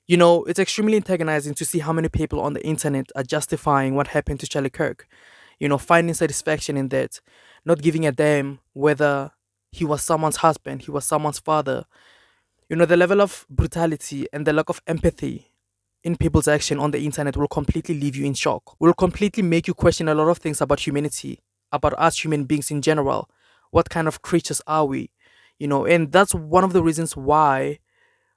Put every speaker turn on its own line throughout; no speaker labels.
It's extremely antagonizing to see how many people on the internet are justifying what happened to Charlie Kirk, finding satisfaction in that, not giving a damn whether he was someone's husband, he was someone's father. The level of brutality and the lack of empathy in people's action on the internet will completely leave you in shock, will completely make you question a lot of things about humanity, about us human beings in general. What kind of creatures are we? And that's one of the reasons why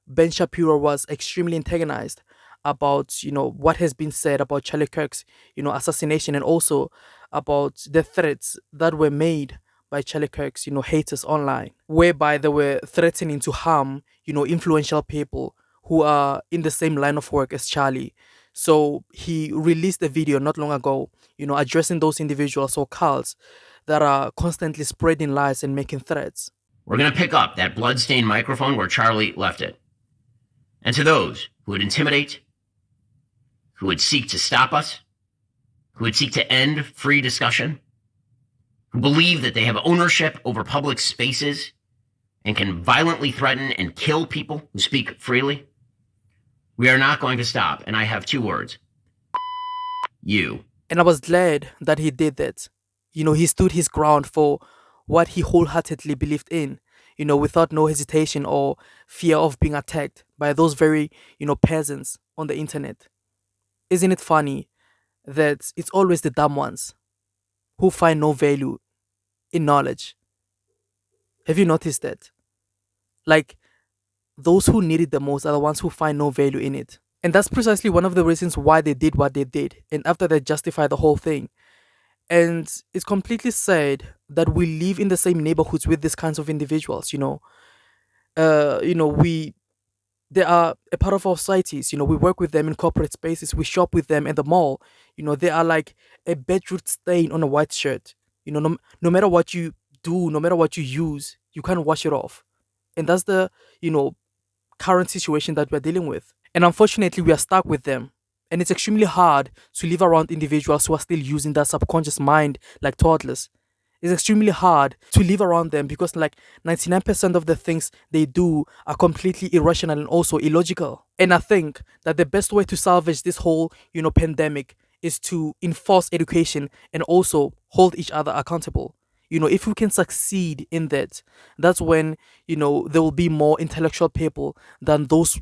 Ben Shapiro was extremely antagonized about what has been said about Charlie Kirk's assassination, and also about the threats that were made by Charlie Kirk's haters online, whereby they were threatening to harm influential people who are in the same line of work as Charlie. So he released a video not long ago, addressing those individuals or cults that are constantly spreading lies and making threats.
We're going to pick up that bloodstained microphone where Charlie left it. And to those who would intimidate, who would seek to stop us, who would seek to end free discussion, who believe that they have ownership over public spaces and can violently threaten and kill people who speak freely, we are not going to stop. And I have two words. You.
And I was glad that he did that. He stood his ground for what he wholeheartedly believed in, without no hesitation or fear of being attacked by those very, peasants on the internet. Isn't it funny that it's always the dumb ones who find no value in knowledge? Have you noticed that? Like, those who need it the most are the ones who find no value in it. And that's precisely one of the reasons why they did what they did. And after they justify the whole thing. And it's completely sad that we live in the same neighborhoods with these kinds of individuals, we they are a part of our societies. We work with them in corporate spaces, we shop with them at the mall. They are like a beetroot stain on a white shirt. No matter what you do, no matter what you use, you can't wash it off. And that's the, current situation that we're dealing with. And unfortunately, we are stuck with them. And it's extremely hard to live around individuals who are still using their subconscious mind like toddlers. It's extremely hard to live around them because, like, 99% of the things they do are completely irrational and also illogical. And I think that the best way to salvage this whole, pandemic is to enforce education and also hold each other accountable. If we can succeed in that, that's when, there will be more intellectual people than those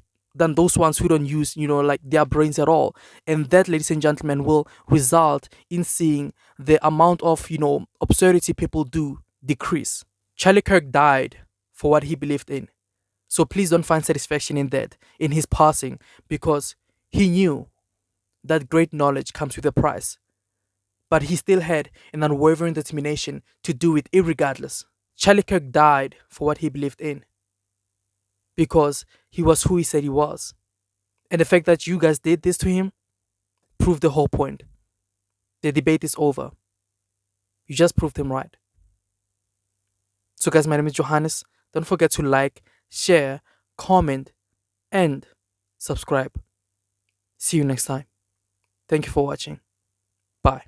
ones who don't use, like their brains at all. And that, ladies and gentlemen, will result in seeing the amount of, absurdity people do decrease. Charlie Kirk died for what he believed in. So please don't find satisfaction in that, in his passing, because he knew that great knowledge comes with a price. But he still had an unwavering determination to do it irregardless. Charlie Kirk died for what he believed in because he was who he said he was. And the fact that you guys did this to him proved the whole point. The debate is over. You just proved him right. So, guys, my name is Johannes. Don't forget to like, share, comment, and subscribe. See you next time. Thank you for watching. Bye.